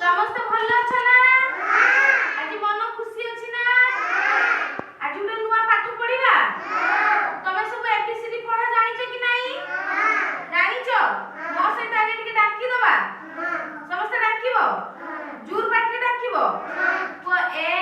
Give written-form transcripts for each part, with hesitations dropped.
ସମସ୍ତେ ଭଲ ଅଛ ନା? ଆଜି ମନ ଖୁସି ଅଛି ନା? ଆଜି ଗୋଟେ ନୂଆ ପାଠ ପଢିବା। ତମେ ସବୁ ଏବିସିଡି ପଢା ଜାଣିଛ କି ନାହିଁ? ଜାଣିଛ? ମୋ ସହିତ ଆଗେ ଟିକେ ଡାକି ଦବା। ସମସ୍ତେ ଡାକିବ, ଜୋର ପାଟିରେ ଡାକିବ। କୁହ ଏ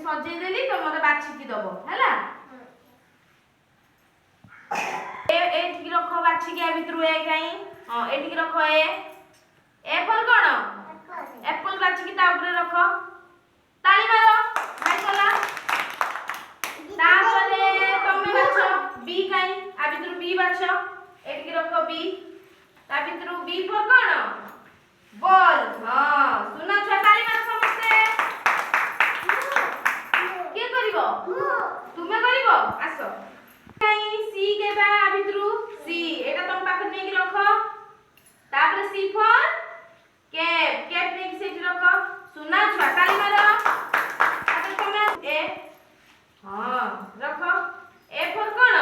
सजेई देली तो मते बाछी दबो हैला ए ठीक रखो बाछी के भितरु ए काई हां ए ठीक रखो ए फल कोन एप्पल बाछी की ता ऊपर रखो ताली मारो भाई चला तापरे तमे बाछो बी काई आ भितरु बी बाछो ए ठीक रखो बी ता भितरु बी फल कोन बॉल हां सुना छ ताली मारो समस्त के करिवो तुमे करिवो आसो काई सी केबा भितरु सी एटा तुम पाखर नै कि रखो तापर सी फॉर कैप कैप नै कि सेठी रखो सुना छ ताली मारो तापर तुमे ए हां रखो ए फॉर कोन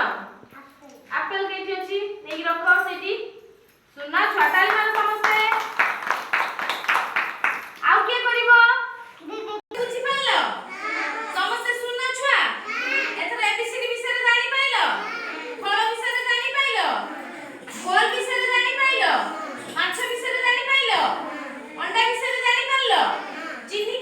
एप्पल केठी अछि नै कि रखो सेठी सुना छ ताली मारो समस्त आउ के करिवो चिन्ही